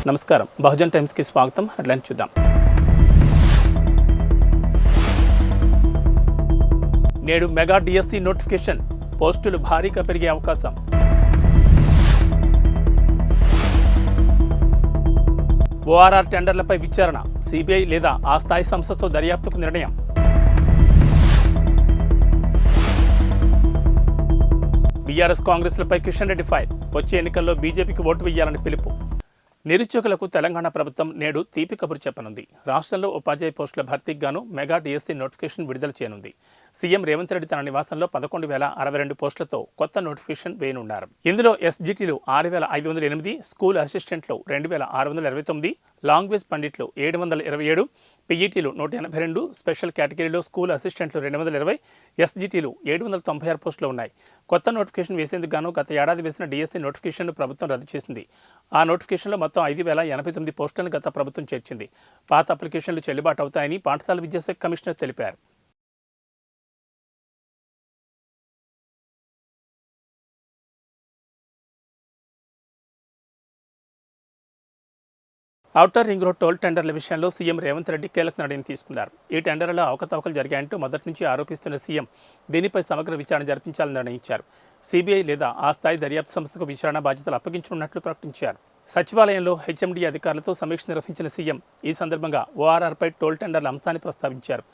నమస్కారం, బహుజన్ టైమ్స్కి స్వాగతం. హెడ్లైన్ చూద్దాం. నేడు మెగా డిఎస్సి నోటిఫికేషన్, పోస్టులు భారీగా పెరిగే అవకాశం. ఓఆర్ఆర్ టెండర్లపై విచారణ, సిబిఐ లేదా ఆ స్థాయి సంస్థతో దర్యాప్తుకు నిర్ణయం. బీఆర్ఎస్ కాంగ్రెస్లపై కిషన్ రెడ్డి ఫైర్, వచ్చే ఎన్నికల్లో బీజేపీకి ఓటు వేయాలని పిలుపు. నిరుద్యోగులకు తెలంగాణ ప్రభుత్వం నేడు తీపి కబురు చెప్పనుంది. రాష్ట్రంలో ఉపాధ్యాయ పోస్టుల భర్తీకి గాను మెగా డిఎస్సి నోటిఫికేషన్ విడుదల చేయనుంది. సీఎం రేవంత్ రెడ్డి తన నివాసంలో 11,062 పోస్టులతో కొత్త నోటిఫికేషన్ వేయనున్నారు. ఇందులో ఎస్జిటిలు 6,508, స్కూల్ అసిస్టెంట్లు 2,629, లాంగ్వేజ్ పండిట్లు 727, పీఈటీలు 182, స్పెషల్ కేటగిరీలో స్కూల్ అసిస్టెంట్లు 220, ఎస్జిటిలు 796 పోస్టులు ఉన్నాయి. కొత్త నోటిఫికేషన్ వేసేందుకు గాను గత ఏడాది వేసిన డిఎస్సి నోటిఫికేషన్ను ప్రభుత్వం రద్దు చేసింది. ఆ నోటిఫికేషన్లో మొత్తం 5,089 పోస్టులను గత ప్రభుత్వం చేర్చింది. పాత అప్లికేషన్లు చెల్లుబాటు అవుతాయని పాఠశాల విద్యాశాఖ కమిషనర్ తెలిపారు. ఔటర్ రింగ్ రోడ్ టోల్ టెండర్ల విషయంలో సీఎం రేవంత్ రెడ్డి కీలక నిర్ణయం తీసుకున్నారు. ఈ టెండర్లలో అవకతవకలు జరిగాయంటూ మొదటి నుంచి ఆరోపిస్తున్న సీఎం దీనిపై సమగ్ర విచారణ జరిపించాలని నిర్ణయించారు. సిబిఐ లేదా ఆ స్థాయి దర్యాప్తు సంస్థకు విచారణ బాధ్యతలు అప్పగించనున్నట్లు ప్రకటించారు. సచివాలయంలో హెచ్ఎండి అధికారులతో సమీక్ష నిర్వహించిన సీఎం ఈ సందర్భంగా ఓఆర్ఆర్పై టోల్ టెండర్ల అంశాన్ని ప్రస్తావించారు.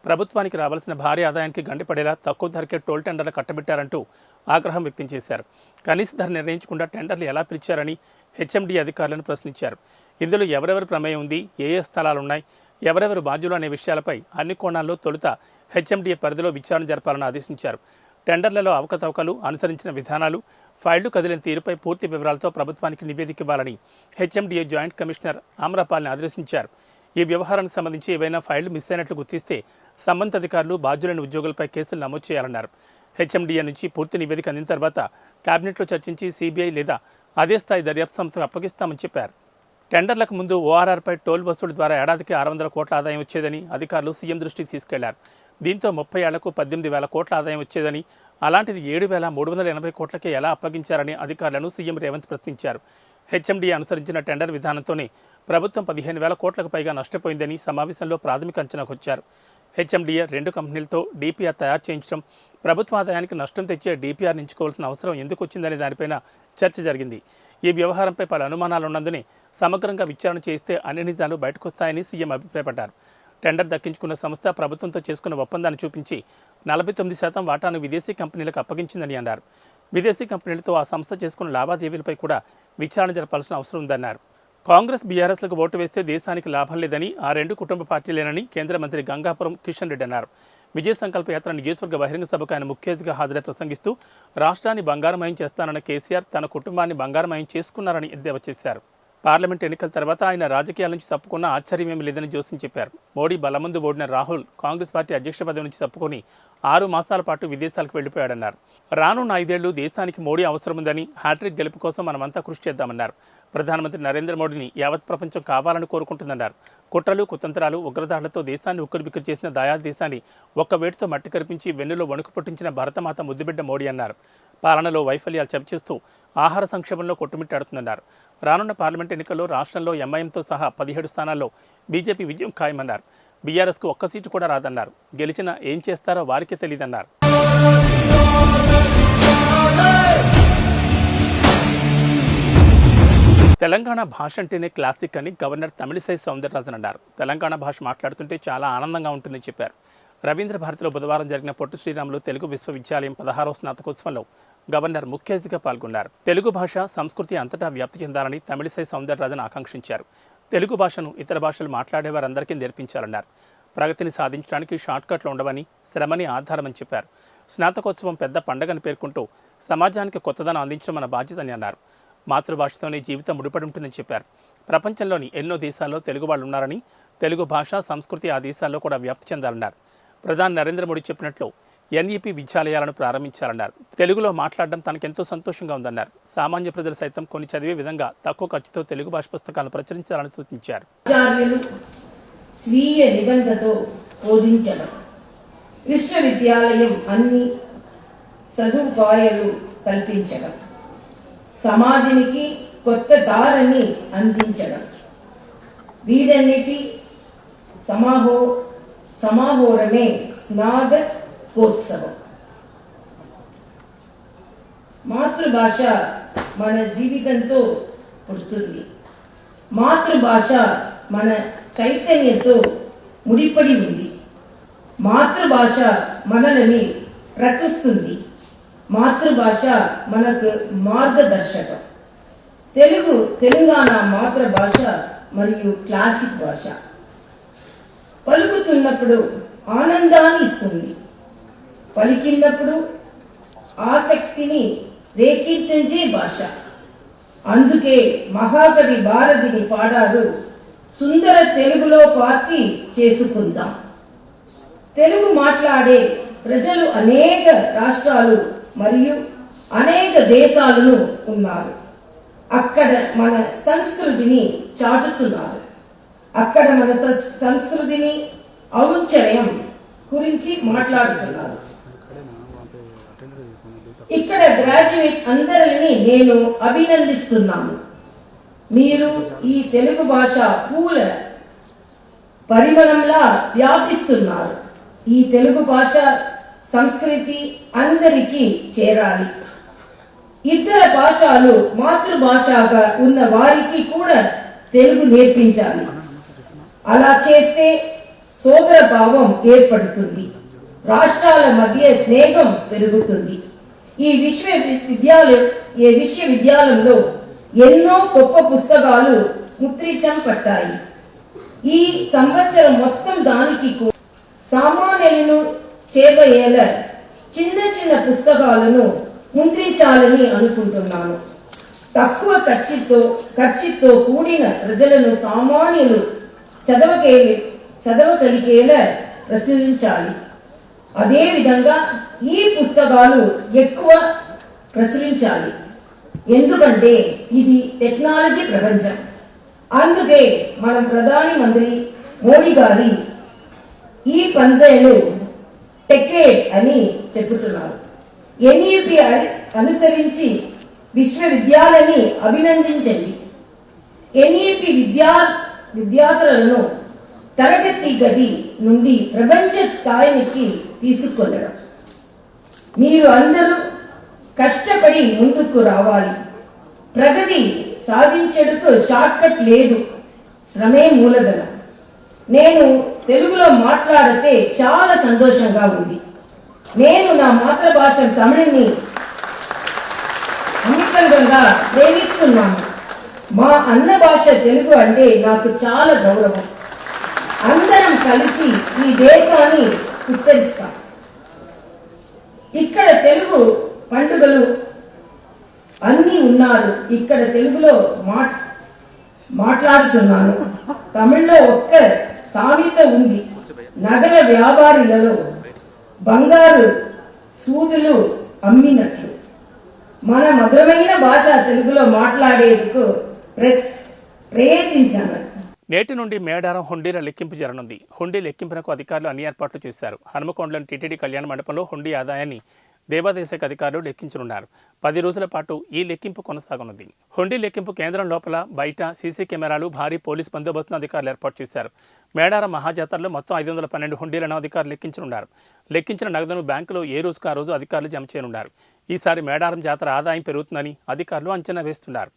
ప్రభుత్వానికి రావాల్సిన భారీ ఆదాయానికి గండిపడేలా తక్కువ ధరకే టోల్ టెండర్లు కట్టబెట్టారంటూ ఆగ్రహం వ్యక్తం చేశారు. కనీస ధర నిర్ణయించకుండా టెండర్లు ఎలా పిలిచారని హెచ్ఎండి అధికారులను ప్రశ్నించారు. ఇందులో ఎవరెవరి ప్రమేయం ఉంది, ఏ స్థలాలున్నాయి, ఎవరెవరు బాధ్యులు అనే విషయాలపై అన్ని కోణాల్లో తొలుత హెచ్ఎండిఏ పరిధిలో విచారణ జరపాలని ఆదేశించారు. టెండర్లలో అవకతవకలు, అనుసరించిన విధానాలు, ఫైళ్లు కదిలిన తీరుపై పూర్తి వివరాలతో ప్రభుత్వానికి నివేదిక ఇవ్వాలని హెచ్ఎండిఏ జాయింట్ కమిషనర్ ఆమ్రపాల్ని ఆదేశించారు. ఈ వ్యవహారానికి సంబంధించి ఏవైనా ఫైళ్లు మిస్ అయినట్లు గుర్తిస్తే సంబంధిత అధికారులు బాధ్యులైన ఉద్యోగులపై కేసులు నమోదు చేయాలన్నారు. హెచ్ఎండిఏ నుంచి పూర్తి నివేదిక అందిన తర్వాత కేబినెట్లో చర్చించి సిబిఐ లేదా అదే స్థాయి దర్యాప్తు సంస్థకు అప్పగిస్తామని చెప్పారు. టెండర్లకు ముందు ఓఆర్ఆర్పై టోల్ వసూలు ద్వారా ఏడాదికి 600 కోట్ల ఆదాయం వచ్చేదని అధికారులు సీఎం దృష్టికి తీసుకెళ్లారు. దీంతో 30 ఏళ్లకు 18,000 కోట్ల ఆదాయం వచ్చేదని, అలాంటిది 7,380 కోట్లకే ఎలా అప్పగించారని అధికారులను సీఎం రేవంత్ ప్రశ్నించారు. హెచ్ఎండిఏ అనుసరించిన టెండర్ విధానంతోనే ప్రభుత్వం 15,000 కోట్లకు పైగా నష్టపోయిందని సమావేశంలో ప్రాథమిక అంచనాకు వచ్చారు. హెచ్ఎండిఏ 2 కంపెనీలతో డీపీఆర్ తయారు చేయించడం, ప్రభుత్వ ఆదాయానికి నష్టం తెచ్చే డీపీఆర్ ఎంచుకోవాల్సిన అవసరం ఎందుకు వచ్చిందనే దానిపైన చర్చ జరిగింది. ఈ వ్యవహారంపై పలు అనుమానాలు ఉన్నందునే సమగ్రంగా విచారణ చేస్తే అన్ని నిజాలు బయటకొస్తాయని సీఎం అభిప్రాయపడ్డారు. టెండర్ దక్కించుకున్న సంస్థ ప్రభుత్వంతో చేసుకున్న ఒప్పందాన్ని చూపించి 49% వాటాను విదేశీ కంపెనీలకు అప్పగించిందని అన్నారు. విదేశీ కంపెనీలతో ఆ సంస్థ చేసుకున్న లావాదేవీలపై కూడా విచారణ జరపాల్సిన అవసరం ఉందన్నారు. కాంగ్రెస్ బీఆర్ఎస్లకు ఓటు వేస్తే దేశానికి లాభం లేదని, ఆ 2 కుటుంబ పార్టీలేనని కేంద్ర మంత్రి గంగాపురం కిషన్ రెడ్డి అన్నారు. విజయ సంకల్ప యాత్ర నియోజకవర్గ బహిరంగ సభకు ఆయన ముఖ్య అతిథిగా హాజరై ప్రసంగిస్తూ రాష్ట్రాన్ని బంగారమయం చేస్తానన్న కేసీఆర్ తన కుటుంబాన్ని బంగారమయం చేసుకున్నారని ఎద్దేవా చేశారు. పార్లమెంట్ ఎన్నికల తర్వాత ఆయన రాజకీయాల నుంచి తప్పుకున్న ఆశ్చర్యమేమీ లేదని జోస్యం చెప్పారు. మోడీ బలమందు ఓడిన రాహుల్ కాంగ్రెస్ పార్టీ అధ్యక్ష పదవి నుంచి తప్పుకొని 6 మాసాల పాటు విదేశాలకు వెళ్లిపోయాడన్నారు. రానున్న 5 ఏళ్లు దేశానికి మోడీ అవసరముందని, హ్యాట్రిక్ గెలుపు కోసం మనమంతా కృషి చేద్దామన్నారు. ప్రధానమంత్రి నరేంద్ర మోడీని యావత్ ప్రపంచం కావాలని కోరుకుంటుందన్నారు. కుట్రలు, కుతంత్రాలు, ఉగ్రదాడులతో దేశాన్ని ఉక్కిరిబిక్కిరి చేసిన దాయా దేశాన్ని ఒక్క వేటితో మట్టి కరిపించి వెన్నులో వణుకు పుట్టించిన భరతమాత ముద్దుబిడ్డ మోడీ అన్నారు. పాలనలో వైఫల్యాలు చవిచూస్తూ ఆహార సంక్షేమంలో కొట్టుమిట్టాడుతుందన్నారు. రానున్న పార్లమెంట్ ఎన్నికల్లో రాష్ట్రంలో ఎంఐఎంతో సహా 17 స్థానాల్లో బీజేపీ విజయం ఖాయమన్నారు. బీఆర్ఎస్కు ఒక్క సీటు కూడా రాదన్నారు. గెలిచినా ఏం చేస్తారో వారికే తెలియదన్నారు. తెలంగాణ భాష అంటేనే క్లాసిక్ అని గవర్నర్ తమిళిసై సౌందరరాజన్ అన్నారు. తెలంగాణ భాష మాట్లాడుతుంటే చాలా ఆనందంగా ఉంటుందని చెప్పారు. రవీంద్ర భారతిలో బుధవారం జరిగిన పొట్టి శ్రీరాములు తెలుగు విశ్వవిద్యాలయం 16వ స్నాతకోత్సవంలో గవర్నర్ ముఖ్య అతిథిగా పాల్గొన్నారు. తెలుగు భాష, సంస్కృతి అంతటా వ్యాప్తి చెందాలని తమిళిసై సౌందరరాజన్ ఆకాంక్షించారు. తెలుగు భాషను ఇతర భాషలు మాట్లాడేవారందరికీ నేర్పించాలన్నారు. ప్రగతిని సాధించడానికి షార్ట్కట్లు ఉండవని, శ్రమని ఆధారమని చెప్పారు. స్నాతకోత్సవం పెద్ద పండగని పేర్కొంటూ సమాజానికి కొత్తదనం అందించడం మన బాధ్యతని అన్నారు. మాతృభాషతోనే జీవితం ముడిపడి ఉంటుందని చెప్పారు. ప్రపంచంలోని ఎన్నో దేశాల్లో తెలుగు వాళ్ళు ఉన్నారని, తెలుగు భాష, సంస్కృతి ఆ దేశాల్లో కూడా వ్యాప్తి చెందాలన్నారు. ప్రధాని నరేంద్ర మోడీ చెప్పినట్లు ఎన్ఈపీ విద్యాలయాలను ప్రారంభించాలన్నారు. తెలుగులో మాట్లాడడం తనకెంతో సంతోషంగా ఉందన్నారు. సామాన్య ప్రజలు సైతం కొన్ని చదివే విధంగా తక్కువ ఖర్చుతో తెలుగు భాష పుస్తకాలను ప్రచురించాలని సూచించారు. స్వీయ నిబంధనతో బోధించడం, విశ్వవిద్యాలయం అన్ని సదుపాయాలు కల్పించడం, సమాజానికి కొత్త దారిని అందించడం. వీటన్నిటి సమాహోరమే స్నాతకోత్సవం. మాతృభాష మన జీవితంతో పుడుతుంది. మాతృభాష మన చైతన్యంతో ముడిపడి ఉంది. మాతృభాష మనల్ని ప్రకటిస్తుంది. మాతృభాష మనకు మార్గదర్శకం. తెలుగు తెలంగాణ మాతృభాష మరియు క్లాసిక్ భాష. పలుకుతున్నప్పుడు ఆనందాన్ని ఇస్తుంది. పలికినప్పుడు ఆసక్తిని రేకెత్తించే భాష. అందుకే మహాకవి భారతిని పాడారు, సుందర తెలుగులో పార్టీ చేసుకుందాం. తెలుగు మాట్లాడే ప్రజలు అనేక రాష్ట్రాలు మరియు అనేక దేశాలను ఉన్నారు. అక్కడ మన సంస్కృతిని చాటుతున్నారు. అక్కడ మన సంస్కృతిని ఔన్నత్యం గురించి మాట్లాడుతున్నారు. ఇక్కడ గ్రాడ్యుయేట్ అందరిని నేను అభినందిస్తున్నాను. మీరు ఈ తెలుగు భాష పూల పరిమళంలా వ్యాపిస్తున్నారు. ఈ తెలుగు భాష సంస్కృతి అందరికీ చేరాలి. ఇతర భాషలు మాతృభాషగా ఉన్న వారికి కూడా తెలుగు నేర్పించాలి. అలా చేస్తే సోదర భావం ఏర్పడుతుంది. రాష్ట్రాల మధ్య స్నేహం పెరుగుతుంది. ఈ విశ్వవిద్యాలయంలో ఎన్నో గొప్ప పుస్తకాలు ముద్రించం పట్టాయి. ఈ సంవత్సరం మొత్తం దానికి సామాన్యులను చేరయ్యేలా చిన్న చిన్న పుస్తకాలను ముద్రించాలని అనుకుంటున్నాను. తక్కువ ఖర్చుతో కూడిన ప్రజలను సామాన్యులు చదవగలిగేలా ప్రచురించాలి. అదేవిధంగా ఈ పుస్తకాలు ఎక్కువ ప్రచురించాలి. ఎందుకంటే ఇది టెక్నాలజీ ప్రపంచం. అందుకే మన ప్రధాని మంత్రి మోడీ గారి ఈ పందేలు టెకేడ్ అని చెబుతున్నారు. ఎన్ఈపి అనుసరించి విశ్వవిద్యాలయాన్ని అభినందించండి. ఎన్ఈపి విద్యార్థులను తరగతి గది నుండి ప్రపంచ స్థాయికి తీసుకెళ్లడం. మీరు అందరూ కష్టపడి ముందుకు రావాలి. ప్రగతి సాధించడానికి షార్ట్ కట్ లేదు, శ్రమే మూలధనం. నేను తెలుగులో మాట్లాడితే చాలా సంతోషంగా ఉంది. నేను నా మాతృభాష తమిళని అమితంగా ప్రేమిస్తున్నాను. మా అన్న భాష తెలుగు అంటే నాకు చాలా గౌరవం. అందరం కలిసి ఈ దేశాన్ని ఉత్తరిస్తాం. ఇక్కడ తెలుగు పండుగలు అన్నీ ఉన్నారు. ఇక్కడ తెలుగులో మాట్లాడుతున్నాను. తమిళ్లో ఒక్క సామెత ఉంది, నగర వ్యాపారులలో బంగారు సూదులు అమ్మినట్లు. మన మధురమైన భాష తెలుగులో మాట్లాడేందుకు ప్రయత్నించాను. నేటి నుండి మేడారం హుండీల లెక్కింపు జరగనుంది. హుండీ లెక్కింపునకు అధికారులు అన్ని ఏర్పాట్లు చేశారు. హనుమకొండలోని టీటీడీ కళ్యాణ మండపంలో హుండీ ఆదాయాన్ని దేవాదాయ శాఖ అధికారులు లెక్కించనున్నారు. 10 రోజుల పాటు ఈ లెక్కింపు కొనసాగనుంది. హుండీ లెక్కింపు కేంద్రం లోపల బయట సీసీ కెమెరాలు, భారీ పోలీస్ బందోబస్తును అధికారులు ఏర్పాటు చేశారు. మేడారం మహాజాతరలో మొత్తం 512 హుండీలను అధికారులు లెక్కించనున్నారు. లెక్కించిన నగదును బ్యాంకులో ఏ రోజుకు ఆ రోజు అధికారులు జమ చేయనున్నారు. ఈసారి మేడారం జాతర ఆదాయం పెరుగుతుందని అధికారులు అంచనా వేస్తున్నారు.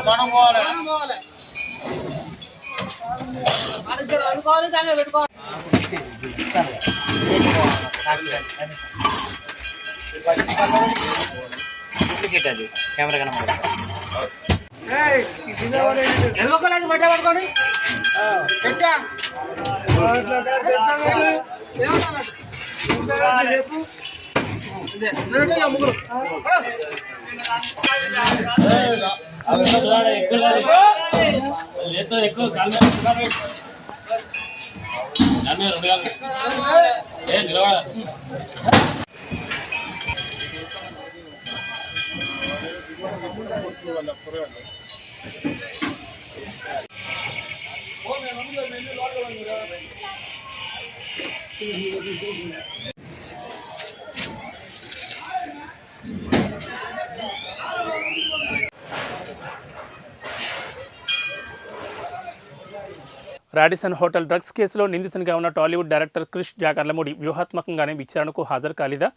మనం పోవాలి డూప్లికేట్ అది కెమెరా కనబడుతుంది. ఎక్కువ రాడిసన్ హోటల్ డ్రగ్స్ కేసులో నిందితునిగా ఉన్న టాలీవుడ్ డైరెక్టర్ క్రిష్ జాగర్లమూడి వ్యూహాత్మకంగానే విచారణకు హాజరు కాలేదా,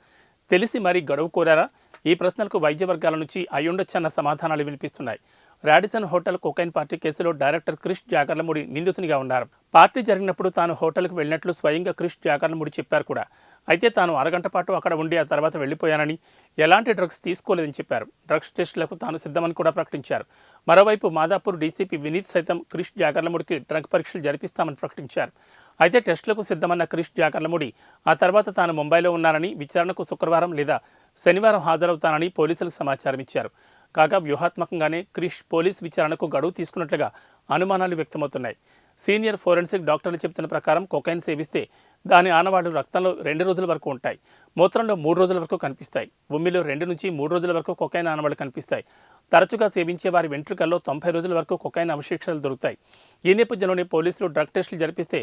తెలిసి మరీ గడువు కోరారా? ఈ ప్రశ్నలకు వైద్య వర్గాల నుంచి అయ్యుండొచ్చన్న సమాధానాలు వినిపిస్తున్నాయి. రాడిసన్ హోటల్ కొకైన్ పార్టీ కేసులో డైరెక్టర్ క్రిష్ జాగర్లమూడి నిందితునిగా ఉన్నారు. పార్టీ జరిగినప్పుడు తాను హోటల్కు వెళ్ళినట్లు స్వయంగా క్రిష్ జాగర్లమూడి చెప్పారు కూడా. అయితే తాను అరగంట పాటు అక్కడ ఉండి ఆ తర్వాత వెళ్లిపోయానని, ఎలాంటి డ్రగ్స్ తీసుకోలేదని చెప్పారు. డ్రగ్స్ టెస్టులకు తాను సిద్ధమని కూడా ప్రకటించారు. మరోవైపు మాదాపూర్ డీసీపీ వినీత్ సైతం క్రిష్ జాగర్లమూడికి డ్రగ్ పరీక్షలు జరిపిస్తామని ప్రకటించారు. అయితే టెస్టులకు సిద్ధమన్న క్రిష్ జాగర్లమూడి ఆ తర్వాత తాను ముంబైలో ఉన్నానని, విచారణకు శుక్రవారం లేదా శనివారం హాజరవుతానని పోలీసులకు సమాచారం ఇచ్చారు. కాగా వ్యూహాత్మకంగానే క్రిష్ పోలీస్ విచారణకు గడువు తీసుకున్నట్లుగా అనుమానాలు వ్యక్తమవుతున్నాయి. సీనియర్ ఫోరెన్సిక్ డాక్టర్లు చెబుతున్న ప్రకారం కొకైన్ సేవిస్తే దాని ఆనవాళ్లు రక్తంలో 2 రోజుల వరకు ఉంటాయి, మూత్రంలో 3 రోజుల వరకు కనిపిస్తాయి, ఉమ్మిలో 2 నుంచి 3 రోజుల వరకు కొకైన్ ఆనవాళ్లు కనిపిస్తాయి. తరచుగా సేవించే వారి వెంట్రుకల్లో 90 రోజుల వరకు కొకైన్ అవశేషాలు దొరుకుతాయి. ఈ నేపథ్యంలోనే పోలీసులు డ్రగ్ టెస్టులు జరిపిస్తే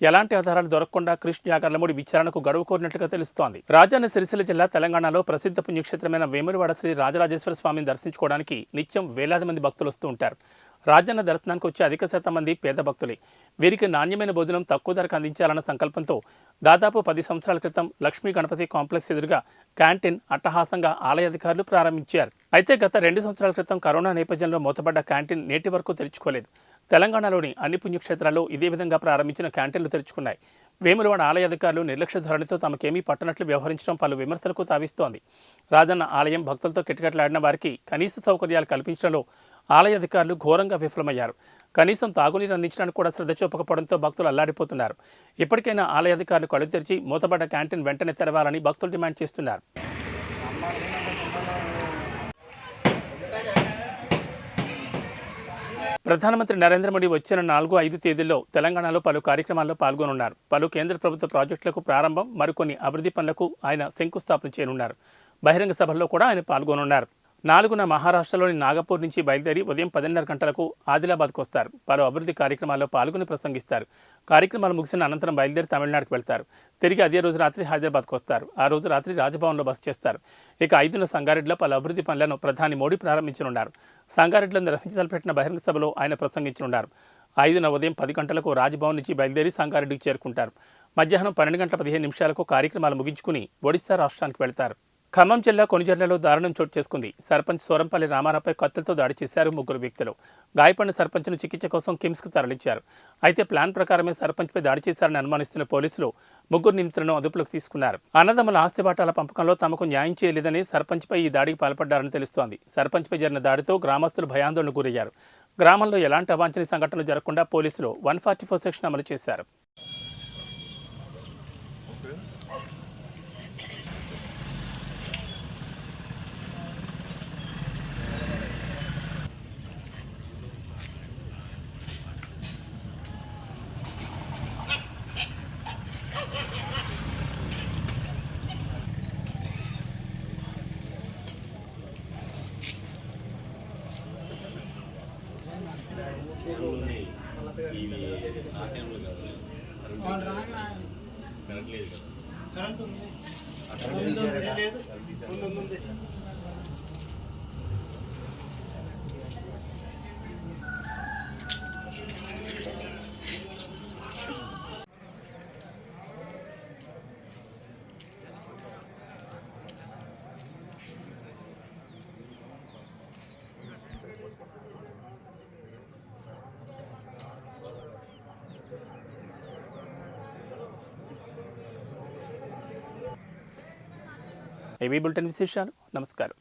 ఎలాంటి ఆధారాలు దొరకకుండా క్రిష్ జాగర్లమూడి విచారణకు గడువు కోరినట్లుగా తెలుస్తోంది. రాజన్న సిరిసిల్ల జిల్లా తెలంగాణలో ప్రసిద్ధ పుణ్యక్షేత్రమైన వేములవాడ శ్రీ రాజరాజేశ్వర స్వామిని దర్శించుకోవడానికి నిత్యం వేలాది మంది భక్తులు వస్తూ ఉంటారు. రాజన్న దర్శనానికి వచ్చే అధిక శాతం మంది పేద భక్తులే. వీరికి నాణ్యమైన భోజనం తక్కువ ధరకు అందించాలన్న సంకల్పంతో దాదాపు 10 సంవత్సరాల క్రితం లక్ష్మీ గణపతి కాంప్లెక్స్ ఎదురుగా క్యాంటీన్ అట్టహాసంగా ఆలయ అధికారులు ప్రారంభించారు. అయితే గత 2 సంవత్సరాల క్రితం కరోనా నేపథ్యంలో మూతపడ్డ క్యాంటీన్ నేటి వరకు తెరుచుకోలేదు. తెలంగాణలోని అన్ని పుణ్యక్షేత్రాల్లో ఇదే విధంగా ప్రారంభించిన క్యాంటీన్లు తెరుచుకున్నాయి. వేములవాడ ఆలయ అధికారులు నిర్లక్ష్య ధోరణితో తమకేమీ పట్టనట్లు వ్యవహరించడం పలు విమర్శలకు తావిస్తోంది. రాజన్న ఆలయం భక్తులతో కిటకిటలాడిన వారికి కనీస సౌకర్యాలు కల్పించడంలో ఆలయ అధికారులు ఘోరంగా విఫలమయ్యారు. కనీసం తాగునీరు అందించడానికి కూడా శ్రద్ధ చూపకపోవడంతో భక్తులు అల్లాడిపోతున్నారు. ఇప్పటికైనా ఆలయ అధికారులు కళ్ళు తెరిచి మూతపడ్డ క్యాంటీన్ వెంటనే తెరవాలని భక్తులు డిమాండ్ చేస్తున్నారు. ప్రధానమంత్రి నరేంద్ర మోడీ వచ్చిన 4-5 తేదీల్లో తెలంగాణలో పలు కార్యక్రమాల్లో పాల్గొనున్నారు. పలు కేంద్ర ప్రభుత్వ ప్రాజెక్టులకు ప్రారంభం, మరికొన్ని అభివృద్ధి పనులకు ఆయన శంకుస్థాపన చేయనున్నారు. బహిరంగ సభల్లో కూడా ఆయన పాల్గొనున్నారు. 4న మహారాష్ట్రలోని నాగపూర్ నుంచి బయలుదేరి ఉదయం 10:30 గంటలకు ఆదిలాబాద్కు వస్తారు. పలు అభివృద్ధి కార్యక్రమాల్లో పాల్గొని ప్రసంగిస్తారు. కార్యక్రమాలు ముగిసిన అనంతరం బయలుదేరి తమిళనాడుకు వెళ్తారు. తిరిగి అదే రోజు రాత్రి హైదరాబాద్కు వస్తారు. ఆ రోజు రాత్రి రాజ్భవన్లో బస చేస్తారు. ఇక 5న సంగారెడ్డిలో పలు అభివృద్ధి పనులను ప్రధాని మోడీ ప్రారంభించనున్నారు. సంగారెడ్డిలో నిర్వహించతలపెట్టిన బహిరంగ సభలో ఆయన ప్రసంగించనున్నారు. 5న ఉదయం 10 గంటలకు రాజ్భవన్ నుంచి బయలుదేరి సంగారెడ్డికి చేరుకుంటారు. మధ్యాహ్నం 12:15 కార్యక్రమాలు ముగించుకుని ఒడిశా రాష్ట్రానికి వెళ్తారు. ఖమ్మం జిల్లా కొనిజర్లలో దారుణం చోటు చేసుకుంది. సర్పంచ్ సోరంపల్లి రామారావుపై కత్తులతో దాడి చేశారు 3 వ్యక్తులు. గాయపడిన సర్పంచ్ను చికిత్స కోసం కిమ్స్కు తరలించారు. అయితే ప్లాన్ ప్రకారమే సర్పంచ్పై దాడి చేశారని అనుమానిస్తున్న పోలీసులు 3 నిందితులను అదుపులోకి తీసుకున్నారు. అన్నదమ్ముల ఆస్తిపాటాల పంపకంలో తమకు న్యాయం చేయలేదని సర్పంచ్పై ఈ దాడికి పాల్పడ్డారని తెలుస్తోంది. సర్పంచ్పై జరిగిన దాడితో గ్రామస్తులు భయాందోళనకు గురయ్యారు. గ్రామంలో ఎలాంటి అవాంఛనీయ సంఘటనలు జరగకుండా పోలీసులు 144 సెక్షన్ అమలు చేశారు. ఏవీ బులెటిన్ విశేషాలు. నమస్కారం.